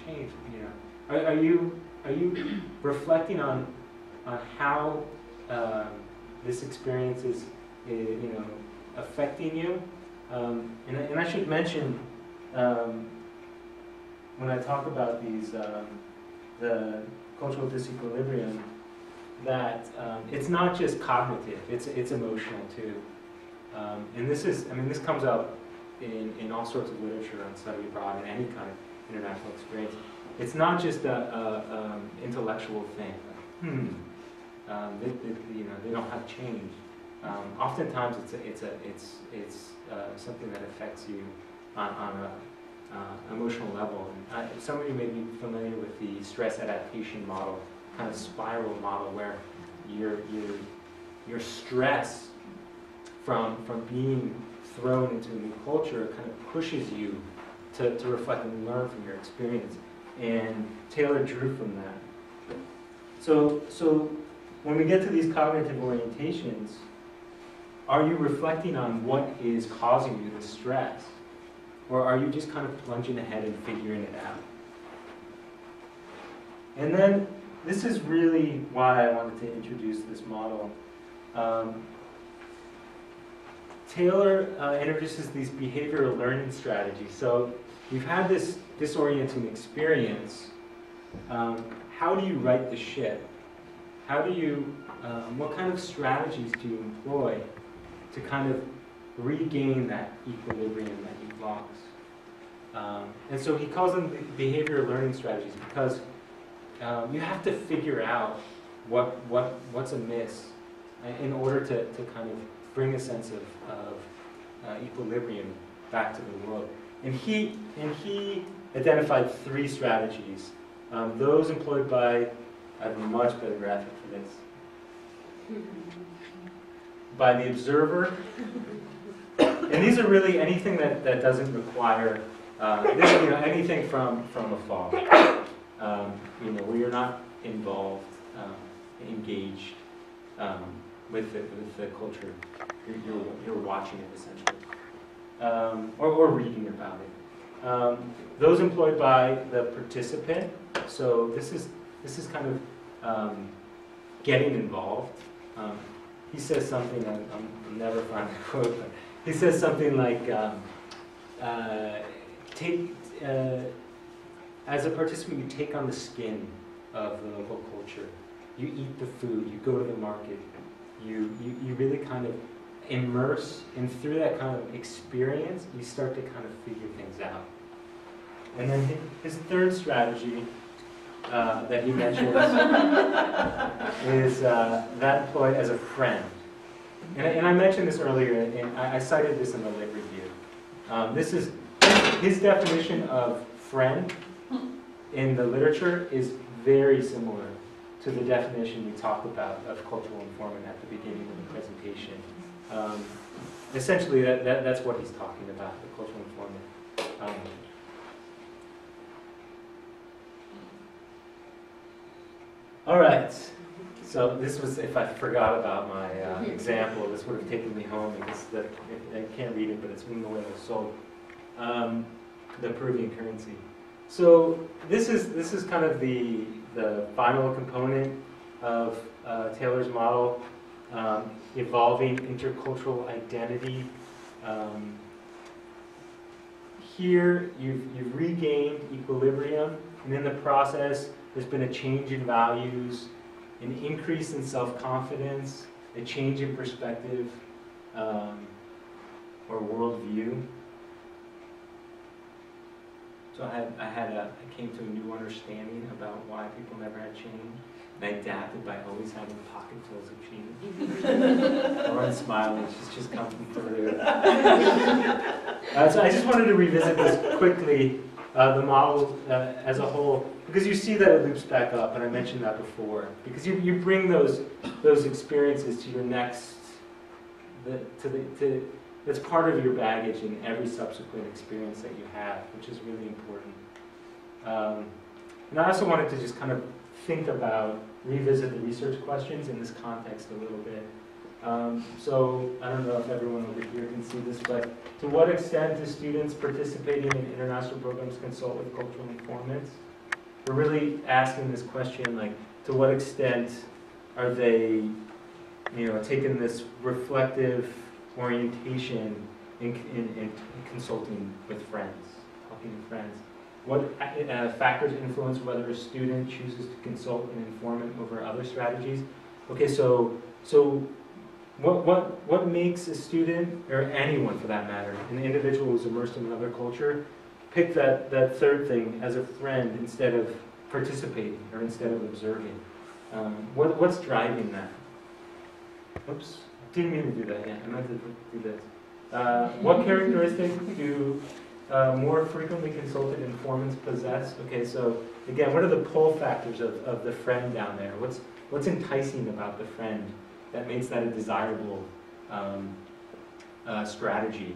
change. You know, are you reflecting on how this experience is you know, affecting you? And I should mention, when I talk about these the cultural disequilibrium, that it's not just cognitive; it's emotional too. And this is, I mean, this comes up in all sorts of literature on study abroad and any kind of international experience. It's not just a intellectual thing. You know, they don't have change. Oftentimes, it's something that affects you on a emotional level. And some of you may be familiar with the stress adaptation model, kind of spiral model, where your stress from being thrown into a new culture kind of pushes you to reflect and learn from your experience. And Taylor drew from that. So when we get to these cognitive orientations, are you reflecting on what is causing you the stress? Or are you just kind of plunging ahead and figuring it out? And then, this is really why I wanted to introduce this model. Taylor introduces these behavioral learning strategies. So you've had this disorienting experience. How do you right the ship? How do you, what kind of strategies do you employ to kind of regain that equilibrium that you've lost? And so he calls them behavioral learning strategies because you have to figure out what's amiss in order to kind of bring a sense of equilibrium back to the world. And he identified 3 strategies. Those employed by, I have a much better graphic for this, by the observer. And these are really anything that doesn't require this, you know, anything from afar. You know, where you're not involved, engaged with the culture. You're watching it essentially, or reading about it. Those employed by the participant. So this is kind of getting involved. He says something, I'll never find the quote, but he says something like, as a participant, you take on the skin of the local culture. You eat the food, you go to the market, you really kind of immerse, and through that kind of experience, you start to kind of figure things out. And then his 3rd strategy that he mentions is that employed as a friend. And I mentioned this earlier, and I cited this in the lit review. This is his definition of friend in the literature is very similar to the definition we talked about of cultural informant at the beginning of the presentation. Essentially, that's what he's talking about, the cultural informant. All right, so this was, if I forgot about my example, this would have taken me home because I can't read it, but it's in the way it was sold. The Peruvian currency. So this is kind of the final component of Taylor's model, evolving intercultural identity. Here you've regained equilibrium, and in the process there's been a change in values, an increase in self-confidence, a change in perspective or worldview. So I came to a new understanding about why people never had change. And I adapted by always having pocketfuls of change. Lauren's smiling, she's just coming through. So I just wanted to revisit this quickly, the model as a whole, because you see that it loops back up, and I mentioned that before. Because you bring those experiences to your next, that's part of your baggage in every subsequent experience that you have, which is really important. And I also wanted to just kind of think about, revisit the research questions in this context a little bit. So I don't know if everyone over here can see this, but to what extent do students participating in international programs consult with cultural informants? We're really asking this question, like, to what extent are they, taking this reflective orientation in consulting with friends, talking to friends? What factors influence whether a student chooses to consult an informant over other strategies? Okay, so what makes a student, or anyone for that matter, an individual who's immersed in another culture, pick that third thing as a friend instead of participating or instead of observing? What's driving that? Oops, didn't mean to do that. Yeah, I meant to do this. What characteristics do more frequently consulted informants possess? Okay, so again, what are the pull factors of the friend down there? What's enticing about the friend that makes that a desirable strategy?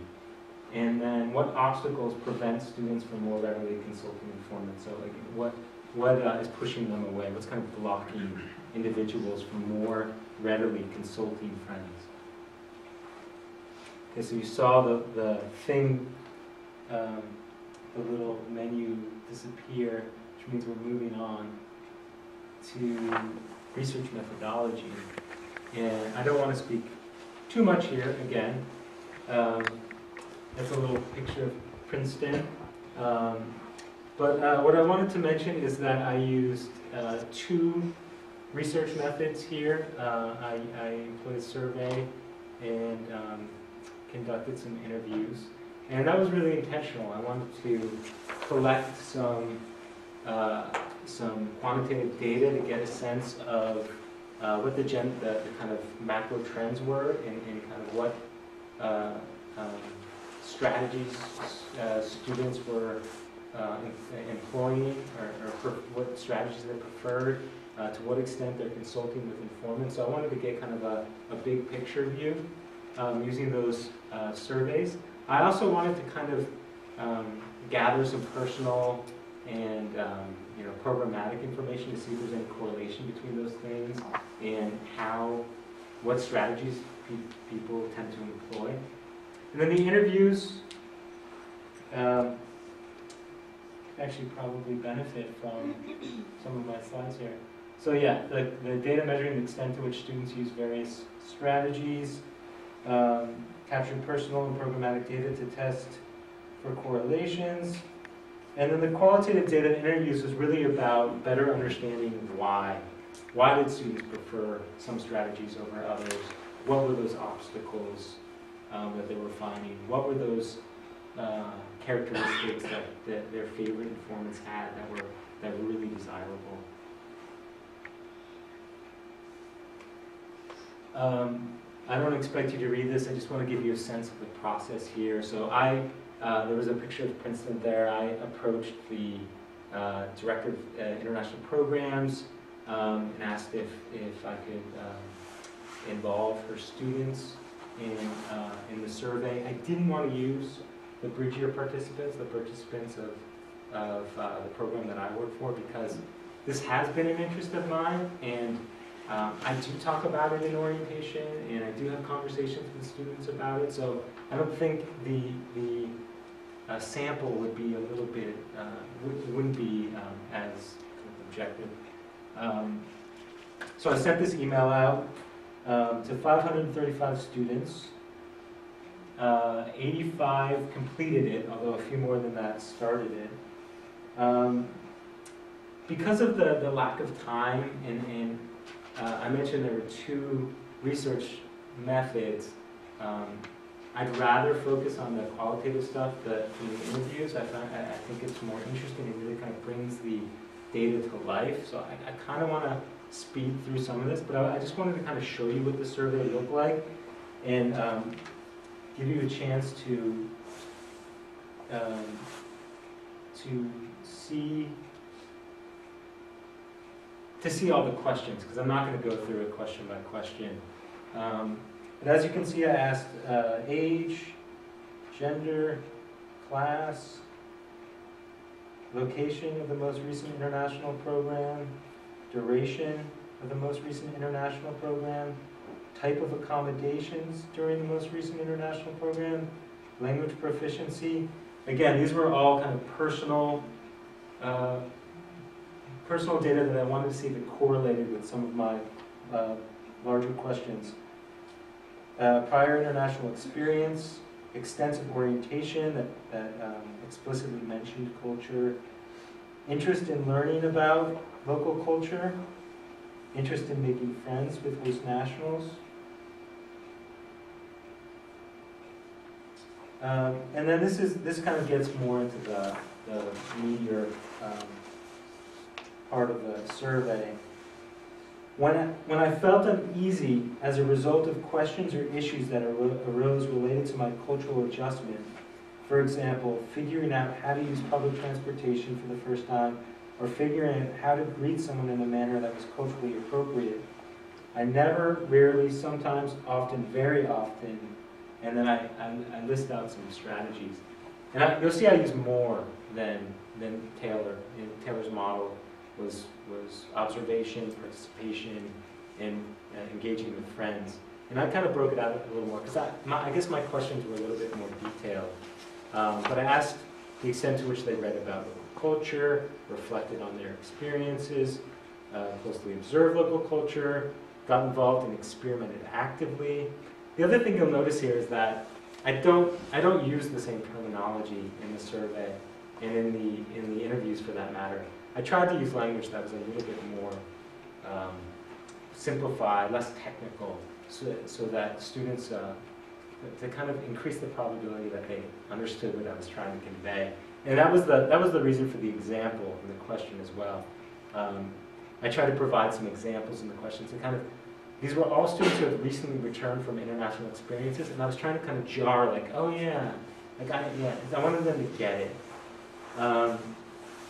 And then what obstacles prevent students from more readily consulting informants? So like what is pushing them away? What's kind of blocking individuals from more readily consulting friends? Okay, so you saw the thing, the little menu disappear, which means we're moving on to research methodology. And I don't want to speak too much here again. That's a little picture of Princeton. But what I wanted to mention is that I used two research methods here. I employed a survey and conducted some interviews. And that was really intentional. I wanted to collect some quantitative data to get a sense of what the kind of macro trends were and kind of what strategies students were employing or what strategies they preferred, to what extent they're consulting with informants. So I wanted to get kind of a big picture view using those surveys. I also wanted to kind of gather some personal and programmatic information to see if there's any correlation between those things and what strategies people tend to employ. And then the interviews actually probably benefit from some of my slides here. So yeah, the data measuring the extent to which students use various strategies, capturing personal and programmatic data to test for correlations. And then the qualitative data interviews is really about better understanding why. Why did students prefer some strategies over others? What were those obstacles that they were finding? What were those characteristics that their favorite informants had that were really desirable? I don't expect you to read this. I just want to give you a sense of the process here. So there was a picture of Princeton there. I approached the director of international programs and asked if I could involve her students in the survey. I didn't want to use the bridgier participants, the participants of the program that I work for, because this has been an interest of mine, and I do talk about it in orientation, and I do have conversations with students about it. So I don't think the sample would be a little bit wouldn't be as objective. So I sent this email out to 535 students. 85 completed it, although a few more than that started it. Because of the lack of time, and I mentioned there were two research methods, I'd rather focus on the qualitative stuff from the interviews. I think it's more interesting. It really kind of brings the data to life. So I kind of want to speed through some of this, but I just wanted to kind of show you what the survey looked like and give you a chance to see all the questions, because I'm not going to go through it question by question. But as you can see, I asked age, gender, class, location of the most recent international program, duration of the most recent international program, type of accommodations during the most recent international program, language proficiency. Again, these were all kind of personal data that I wanted to see if it correlated with some of my larger questions. Prior international experience, extensive orientation that explicitly mentioned culture, interest in learning about local culture, interest in making friends with host nationals, and then this kind of gets more into the meatier part of the survey. When I felt uneasy as a result of questions or issues that arose related to my cultural adjustment, for example, figuring out how to use public transportation for the first time, or figuring out how to greet someone in a manner that was culturally appropriate, I never, rarely, sometimes, often, very often, and then I list out some strategies. And you'll see I use more than Taylor. Taylor's model was observation, participation, and engaging with friends. And I kind of broke it out a little more, because I guess my questions were a little bit more detailed. But I asked the extent to which they read about local culture, reflected on their experiences, closely observed local culture, got involved and experimented actively. The other thing you'll notice here is that I don't use the same terminology in the survey and in the interviews for that matter. I tried to use language that was a little bit more simplified, less technical, so that students to kind of increase the probability that they understood what I was trying to convey. And that was the reason for the example in the question as well. I tried to provide some examples in the questions to kind of, these were all students who had recently returned from international experiences, and I was trying to kind of jar, like, oh yeah, I wanted them to get it.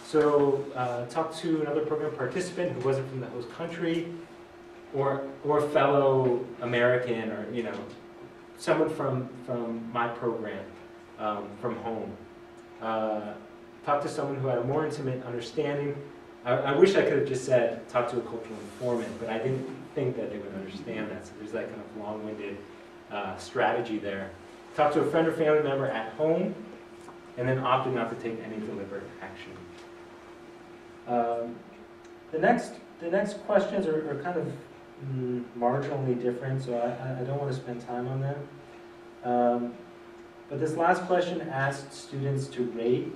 So talk to another program participant who wasn't from the host country, or fellow American, or someone from my program, from home. Talk to someone who had a more intimate understanding. I wish I could have just said talk to a cultural informant, but I didn't think that they would understand that. So there's that kind of long-winded strategy there. Talk to a friend or family member at home, and then opting not to take any deliberate action. The next questions are kind of marginally different, so I don't want to spend time on them. But this last question asked students to rate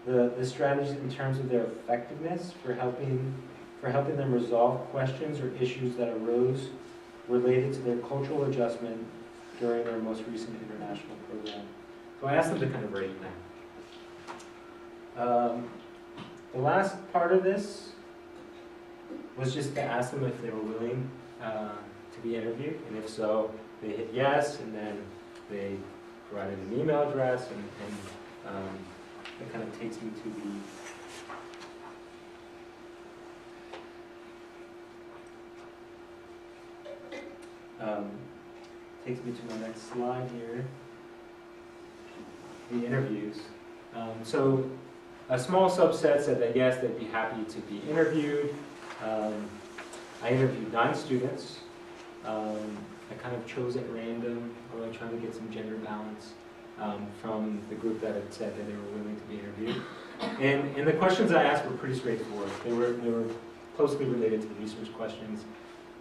the strategies in terms of their effectiveness for helping them resolve questions or issues that arose related to their cultural adjustment during their most recent international program. So I asked them to kind of rate that. The last part of this was just to ask them if they were willing to be interviewed, and if so, they hit yes, and then they provided an email address, and it kind of takes me to my next slide here, the interviews. So a small subset said that yes, they'd be happy to be interviewed. I interviewed 9 students. I kind of chose at random, although I tried to get some gender balance from the group that had said that they were willing to be interviewed. And the questions I asked were pretty straightforward. They were closely related to the research questions.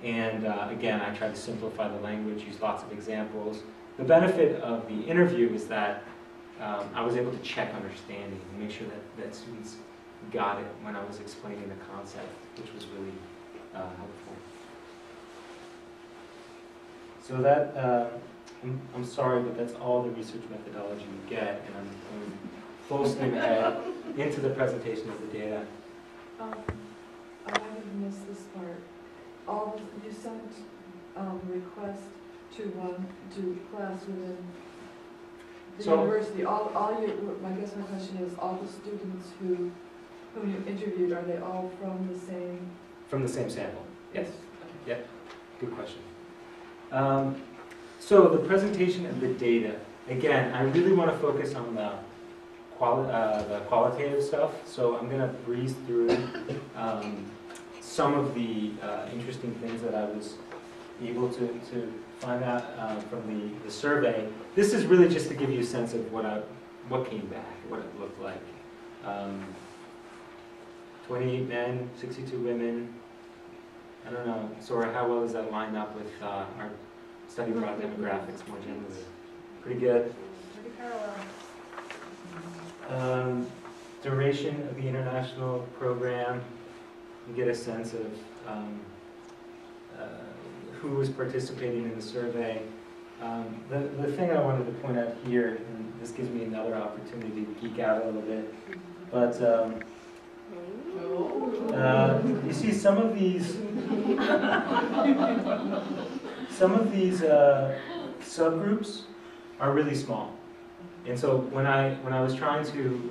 And again, I tried to simplify the language, use lots of examples. The benefit of the interview is that I was able to check understanding and make sure that students got it when I was explaining the concept, which was really helpful. So that, I'm sorry, but that's all the research methodology you get, and I'm going full steam ahead into the presentation of the data. I might have missed this part. You sent requests to class within the university. I guess my question is, all the students whom you interviewed, are they all from the same? From the same sample, yes. Okay. Yep, good question. So the presentation of the data, again, I really want to focus on the qualitative stuff, so I'm going to breeze through some of the interesting things that I was able to find out from the survey. This is really just to give you a sense of what came back, what it looked like. 28 men, 62 women. I don't know, Sora, how well does that line up with our study abroad demographics more generally? Pretty good. Pretty parallel. Duration of the international program, you get a sense of who was participating in the survey. The thing I wanted to point out here, and this gives me another opportunity to geek out a little bit, but you see some of these subgroups are really small. And so when I was trying to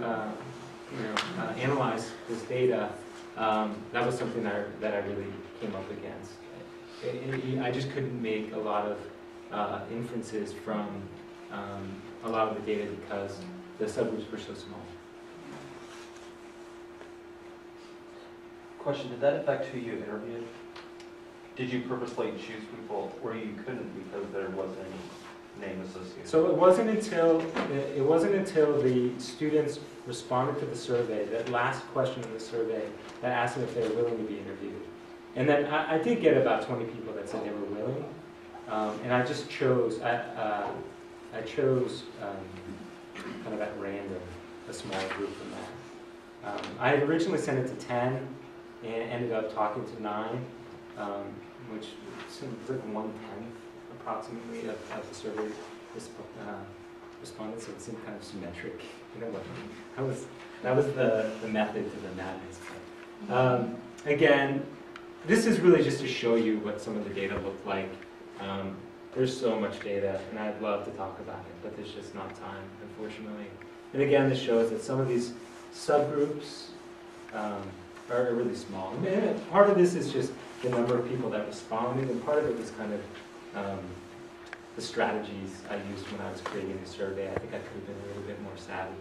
analyze this data, that was something that I really came up against. I just couldn't make a lot of inferences from a lot of the data because the subgroups were so small. Question, did that affect who you interviewed? Did you purposely choose people where you couldn't because there wasn't any name associated? So it wasn't until the students responded to the survey, that last question of the survey, that asked them if they were willing to be interviewed. And then I did get about 20 people that said they were willing, and I just chose, I chose kind of at random a small group from that. I had originally sent it to 10 and ended up talking to 9, which seems like 1/10 approximately of the survey respondents, so it seemed kind of symmetric. You know, that was the method to the madness. Again, this is really just to show you what some of the data looked like. There's so much data, and I'd love to talk about it, but there's just not time, unfortunately. And again, this shows that some of these subgroups are really small. And part of this is just the number of people that responded, and part of it was kind of the strategies I used when I was creating the survey. I think I could have been a little bit more savvy.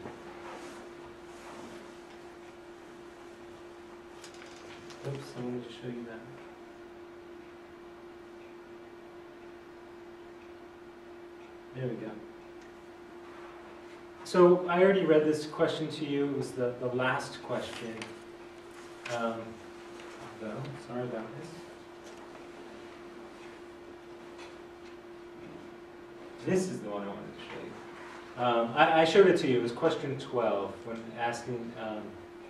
Oops, I wanted to show you that. There we go. So I already read this question to you. It was the last question. Sorry about this. This is the one I wanted to show you. I showed it to you. It was question 12 when asking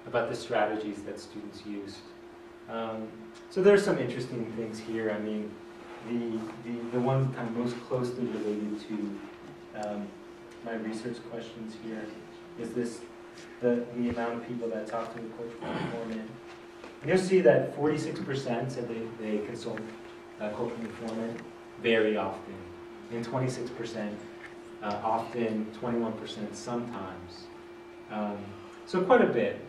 about the strategies that students used. So there's some interesting things here. I mean, the one kind of most closely related to my research questions here is the amount of people that talk to the cultural informant. And you'll see that 46% said they consult a cultural informant very often, and 26% often, 21% sometimes. So quite a bit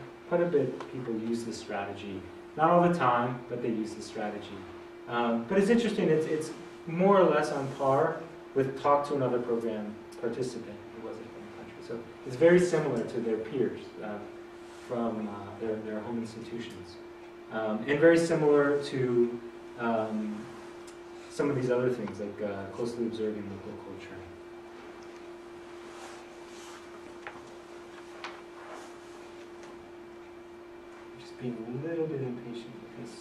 people use this strategy. Not all the time, but they use this strategy. But it's interesting, it's more or less on par with talk to another program participant who wasn't from the country. So it's very similar to their peers from their home institutions. And very similar to some of these other things, like closely observing local culture. Just being a little bit impatient with this.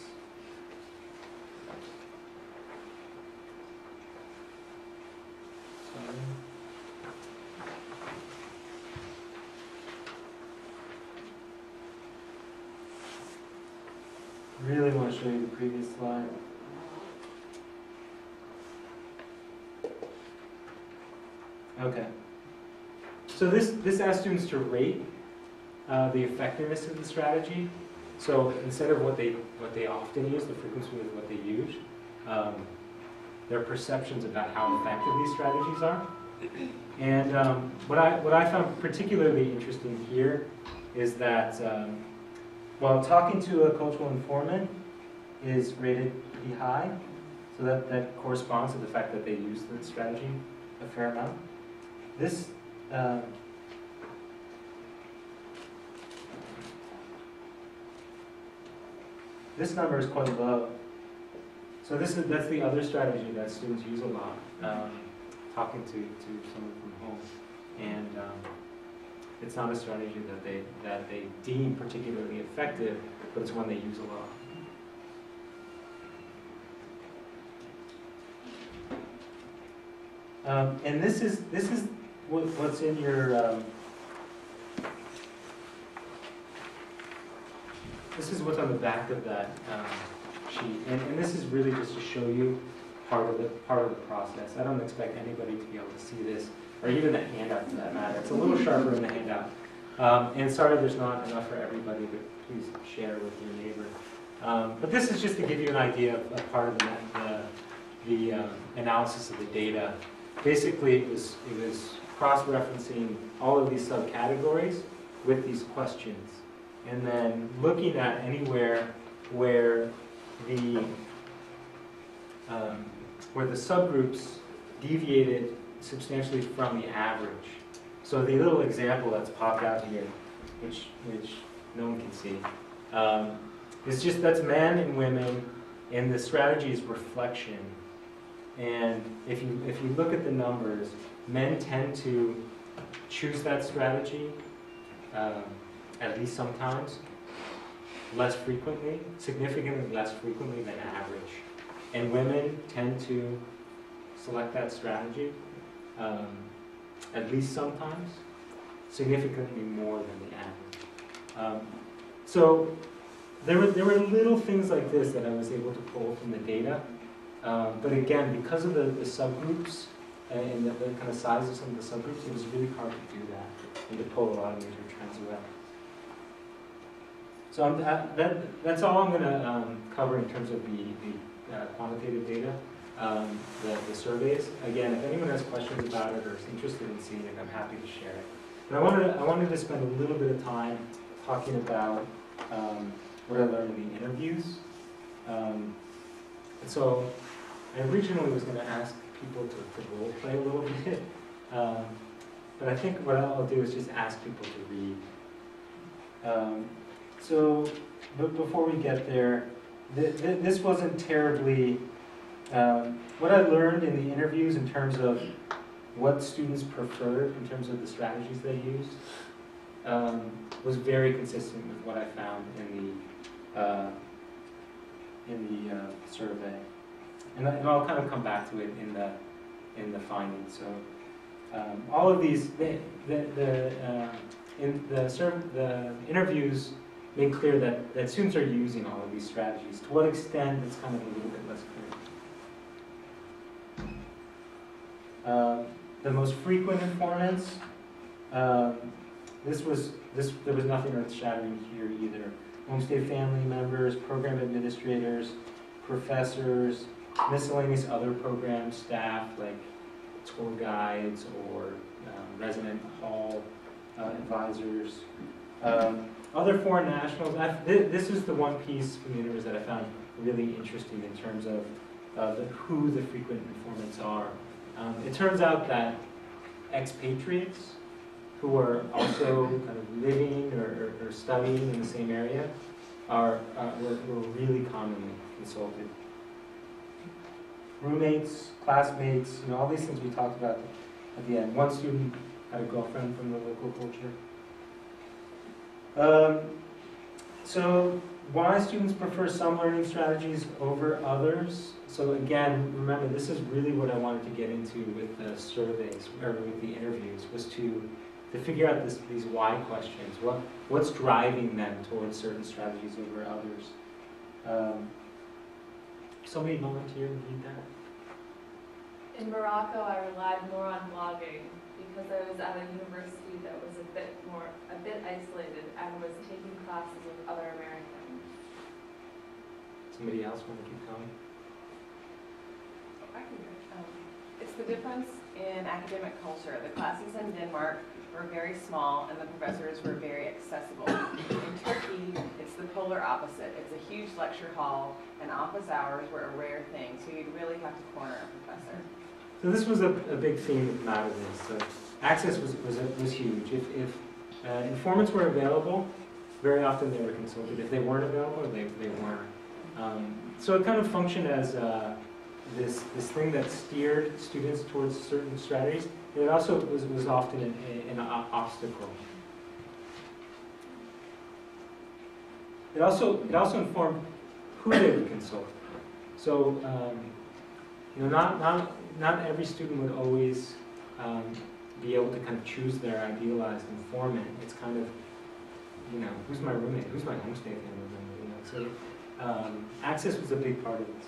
Sorry. Really want to show you the previous slide. Okay. So this asks students to rate the effectiveness of the strategy. So instead of what they often use, the frequency of what they use, their perceptions about how effective these strategies are. And what I found particularly interesting here is that while talking to a cultural informant is rated pretty high, so that corresponds to the fact that they use the strategy a fair amount. This number is quite low. So that's the other strategy that students use a lot, talking to someone from home, and it's not a strategy that they deem particularly effective, but it's one they use a lot. And this is what's in your. This is what's on the back of that sheet, and this is really just to show you part of the process. I don't expect anybody to be able to see this, or even the handout for that matter. It's a little sharper in the handout. And sorry there's not enough for everybody, but please share with your neighbor. But this is just to give you an idea of part of the analysis of the data. Basically, it was cross-referencing all of these subcategories with these questions, and then looking at anywhere where the subgroups deviated substantially from the average. So the little example that's popped out here, which no one can see, is just that's men and women, and the strategy is reflection. And if you look at the numbers, men tend to choose that strategy at least sometimes, less frequently, significantly less frequently than average. And women tend to select that strategy at least sometimes, significantly more than the average. So there were little things like this that I was able to pull from the data. But again, because of the subgroups and the kind of size of some of the subgroups, it was really hard to do that and to pull a lot of major trends away. So that's all I'm going to cover in terms of the quantitative data, the surveys. Again, if anyone has questions about it or is interested in seeing it, I'm happy to share it. But I wanted to spend a little bit of time talking about what I learned in the interviews. And so I originally was going to ask people to role play a little bit, but I think what I'll do is just ask people to read. But before we get there, this wasn't terribly, what I learned in the interviews in terms of what students preferred in terms of the strategies they used was very consistent with what I found in the survey. And I'll kind of come back to it in the findings. So all of these, the interviews made clear that students are using all of these strategies. To what extent, it's kind of a little bit less clear. The most frequent informants, there was nothing earth-shattering here either. Homestay family members, program administrators, professors, miscellaneous other program staff like tour guides or resident hall advisors. Other foreign nationals, this is the one piece from the interviews that I found really interesting in terms of who the frequent informants are. It turns out that expatriates who are also kind of living or studying in the same area were really commonly consulted. Roommates, classmates, all these things we talked about at the end. One student had a girlfriend from the local culture. So why students prefer some learning strategies over others? So again, remember, this is really what I wanted to get into with the surveys, or with the interviews, was to figure out these why questions. What's driving them towards certain strategies over others? Somebody volunteer to read that? In Morocco, I relied more on blogging because I was at a university that was a bit isolated and was taking classes with other Americans. Somebody else want to keep going? I can go. It's the difference in academic culture. The classes in Denmark were very small and the professors were very accessible. In Turkey, it's the polar opposite. It's a huge lecture hall and office hours were a rare thing, so you'd really have to corner a professor. So this was a big theme that came out of this. So access was huge. If informants were available, very often they were consulted. If they weren't available, they weren't. So it kind of functioned as this thing that steered students towards certain strategies. It also was often an obstacle. It also informed who they would consult. So not every student would always be able to kind of choose their idealized informant. It's kind of, who's my roommate? Who's my homestay family member? So access was a big part of this.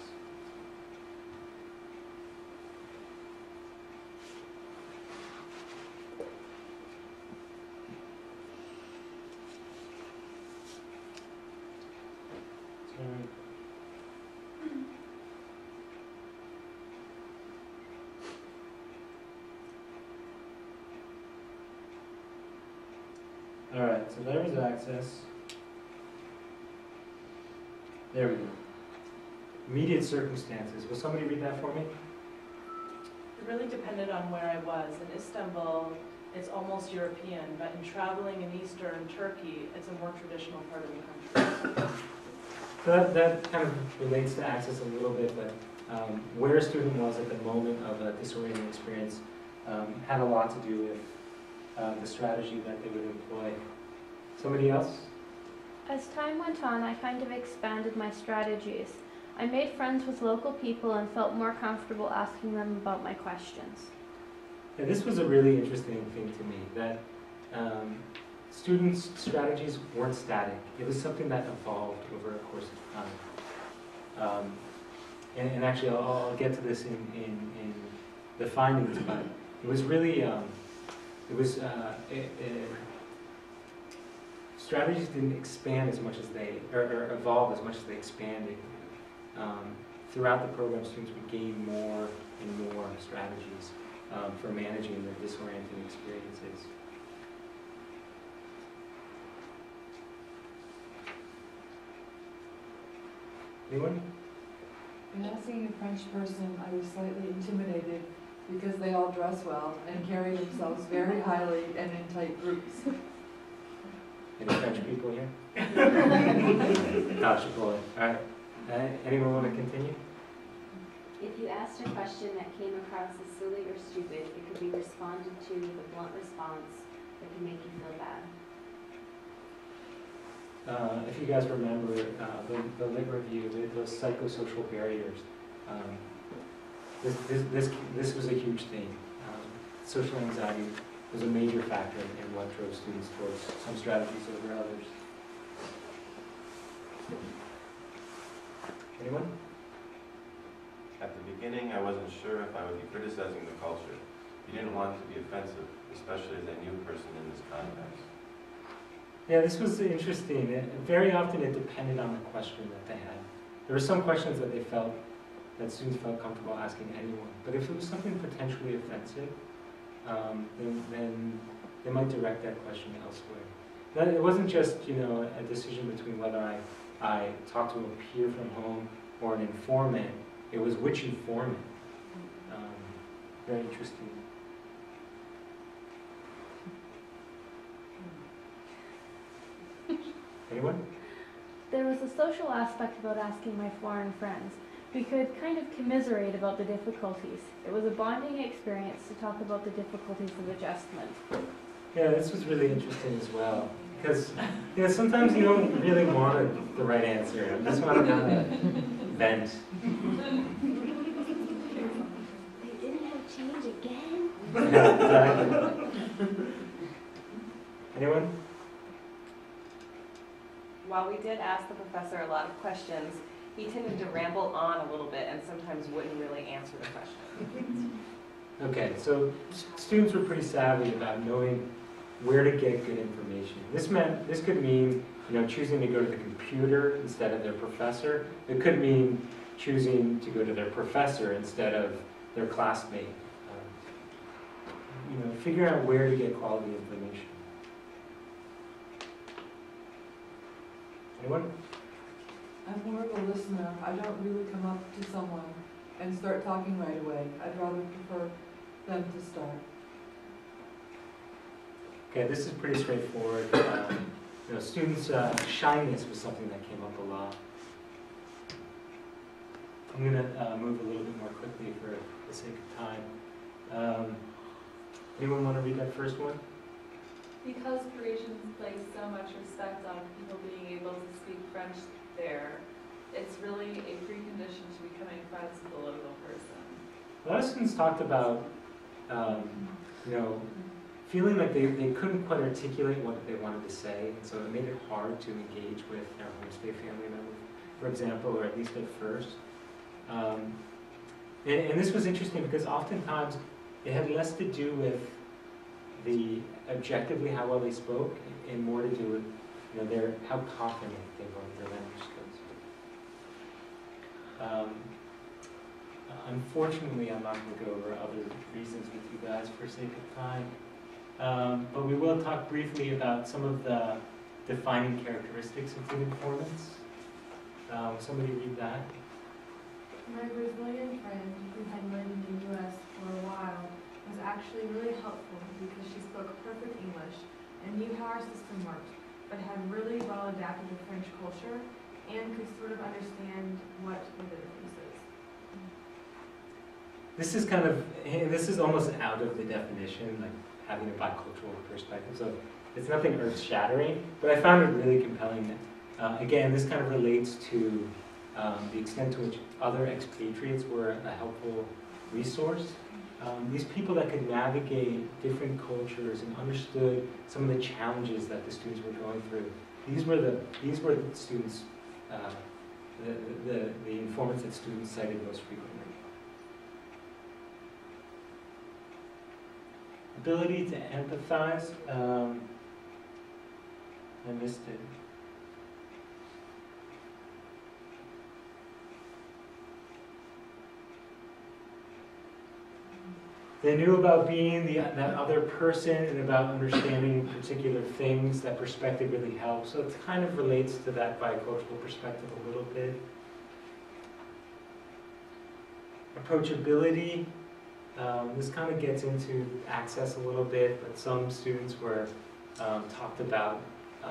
All right, so there was access. There we go. Immediate circumstances. Will somebody read that for me? It really depended on where I was. In Istanbul, it's almost European, but in traveling in Eastern Turkey, it's a more traditional part of the country. So that kind of relates to access a little bit, but where a student was at the moment of a disorienting experience had a lot to do with the strategy that they would employ. Somebody else? As time went on, I kind of expanded my strategies. I made friends with local people and felt more comfortable asking them about my questions. Yeah, this was a really interesting thing to me, that students' strategies weren't static. It was something that evolved over a course of time. And actually, I'll get to this in the findings, but it was really, strategies didn't expand as much as they, or evolve as much as they expanded. Throughout the program, students would gain more and more strategies for managing their disorienting experiences. Anyone? In asking a French person, I was slightly intimidated because they all dress well and carry themselves very highly and in tight groups. Any French people here? Dodge a bullet. All right. Anyone want to continue? If you asked a question that came across as silly or stupid, it could be responded to with a blunt response that could make you feel bad. If you guys remember the lit review, those psychosocial barriers, this was a huge thing. Social anxiety was a major factor in what drove students towards some strategies over others. Anyone? At the beginning, I wasn't sure if I would be criticizing the culture. You didn't want to be offensive, especially as a new person in this context. Yeah, this was interesting. Very often it depended on the question that they had. There were some questions that they felt, that students felt comfortable asking anyone. But if it was something potentially offensive, then they might direct that question elsewhere. It wasn't just, a decision between whether I talked to a peer from home or an informant. It was which informant. Very interesting. Anyone? There was a social aspect about asking my foreign friends. We could kind of commiserate about the difficulties. It was a bonding experience to talk about the difficulties of adjustment. Yeah, this was really interesting as well. Because sometimes you don't really want the right answer. You just want to kind of vent. They didn't have change again? Yeah, exactly. Anyone? While we did ask the professor a lot of questions, he tended to ramble on a little bit and sometimes wouldn't really answer the question. Okay, so students were pretty savvy about knowing where to get good information. This could mean, choosing to go to the computer instead of their professor. It could mean choosing to go to their professor instead of their classmate. Figuring out where to get quality information. Anyone? I'm more of a listener. I don't really come up to someone and start talking right away. I'd rather prefer them to start. Okay, this is pretty straightforward. Students' shyness was something that came up a lot. I'm going to move a little bit more quickly for the sake of time. Anyone want to read that first one? Because Parisians place so much respect on people being able to speak French there, it's really a precondition to becoming friends with the local person. A lot of students talked about, feeling like they couldn't quite articulate what they wanted to say, and so it made it hard to engage with their homestay family members, for example, or at least at first. And this was interesting because oftentimes it had less to do with the objectively how well they spoke, and more to do with how confident they were in their language skills. Unfortunately, I'm not going to go over other reasons with you guys for sake of time, but we will talk briefly about some of the defining characteristics of good informants. Somebody read that. My Brazilian friend, who had lived in the U.S. for a while, was actually really helpful because she spoke perfect English and knew how our system worked, but had really well adapted to French culture and could sort of understand what were the differences. This is almost out of the definition, like having a bicultural perspective, so it's nothing earth-shattering, but I found it really compelling. Again, this kind of relates to the extent to which other expatriates were a helpful resource. These people that could navigate different cultures and understood some of the challenges that the students were going through. These were the students, the informants that students cited most frequently. Ability to empathize. I missed it. They knew about being that other person and about understanding particular things. That perspective really helps. So it kind of relates to that bicultural perspective a little bit. Approachability. This kind of gets into access a little bit, but some students were talked about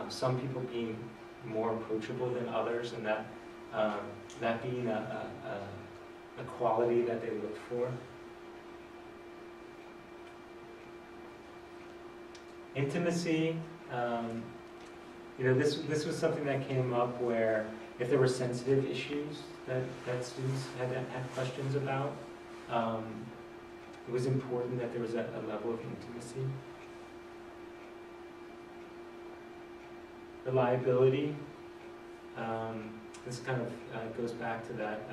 some people being more approachable than others, and that being a quality that they look for. Intimacy, this was something that came up where if there were sensitive issues that students had questions about, it was important that there was a level of intimacy. Reliability, this kind of goes back to that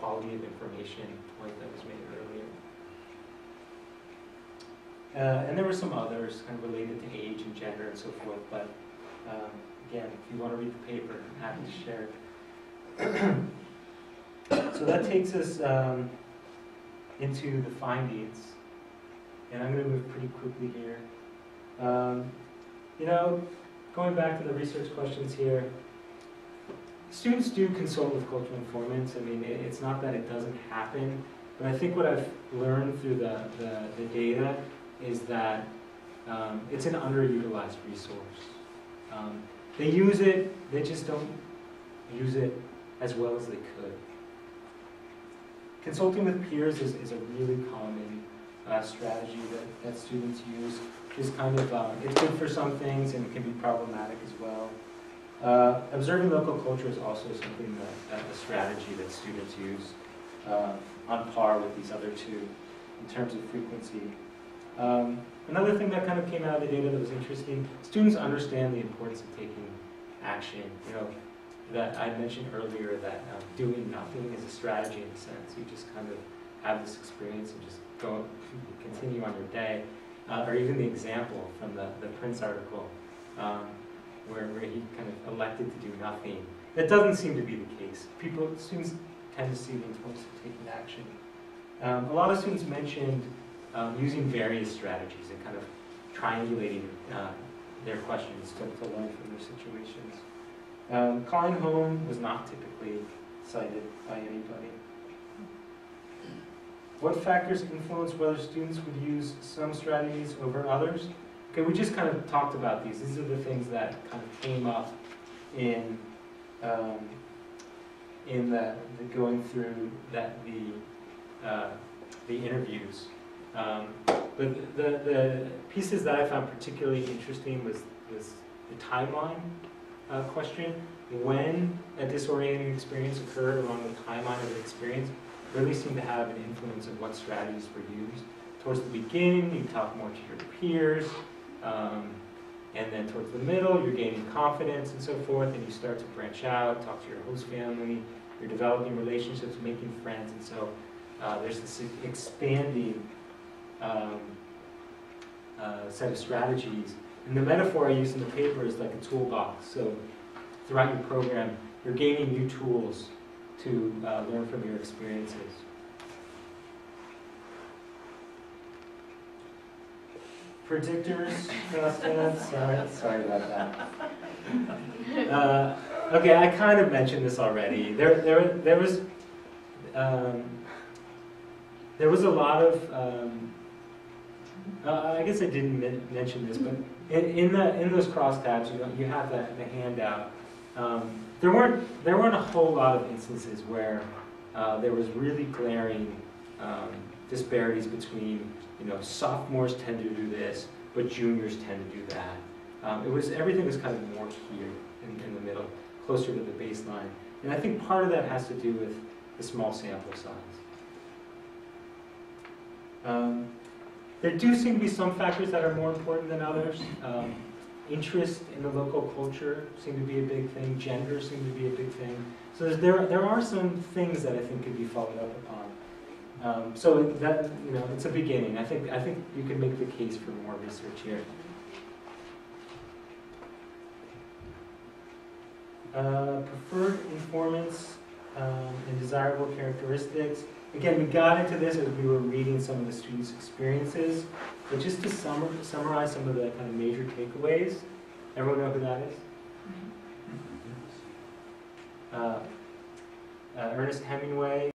quality of information point that was made earlier. And there were some others kind of related to age and gender and so forth, but again, if you want to read the paper, I'm happy to share it. So that takes us into the findings, and I'm going to move pretty quickly here. Going back to the research questions here, students do consult with cultural informants. I mean, it's not that it doesn't happen, but I think what I've learned through the data is that it's an underutilized resource. They use it, they just don't use it as well as they could. Consulting with peers is a really common strategy that students use. It's kind of, it's good for some things and it can be problematic as well. Observing local culture is also something a strategy that students use on par with these other two in terms of frequency. Another thing that kind of came out of the data that was interesting, students understand the importance of taking action. That I mentioned earlier that doing nothing is a strategy in a sense. You just kind of have this experience and just continue on your day. Or even the example from the Prince article where he kind of elected to do nothing. That doesn't seem to be the case. Students tend to see the importance of taking action. A lot of students mentioned using various strategies and kind of triangulating their questions to learn from their situations. Calling home was not typically cited by anybody. What factors influence whether students would use some strategies over others? Okay, we just kind of talked about these. These are the things that kind of came up in in the going through the interviews. But the pieces that I found particularly interesting was the timeline question. When a disorienting experience occurred along the timeline of the experience really seemed to have an influence of what strategies were used. Towards the beginning, you talk more to your peers, and then towards the middle, you're gaining confidence and so forth, and you start to branch out, talk to your host family, you're developing relationships, making friends, and so there's this expanding set of strategies. And the metaphor I use in the paper is like a toolbox. So throughout your program, you're gaining new tools to learn from your experiences. Predictors, sorry about that. Okay, I kind of mentioned this already. There was a lot of I guess I didn't mention this, but in those crosstabs, you have the handout. There weren't a whole lot of instances where there was really glaring disparities between, sophomores tend to do this, but juniors tend to do that. Everything was kind of more here in the middle, closer to the baseline, and I think part of that has to do with the small sample size. There do seem to be some factors that are more important than others. Interest in the local culture seem to be a big thing. Gender seem to be a big thing. So there are some things that I think could be followed up upon. So that it's a beginning. I think you can make the case for more research here. Preferred informants and desirable characteristics. Again, we got into this as we were reading some of the students' experiences, but just to summarize some of the kind of major takeaways. Everyone know who that is? Ernest Hemingway.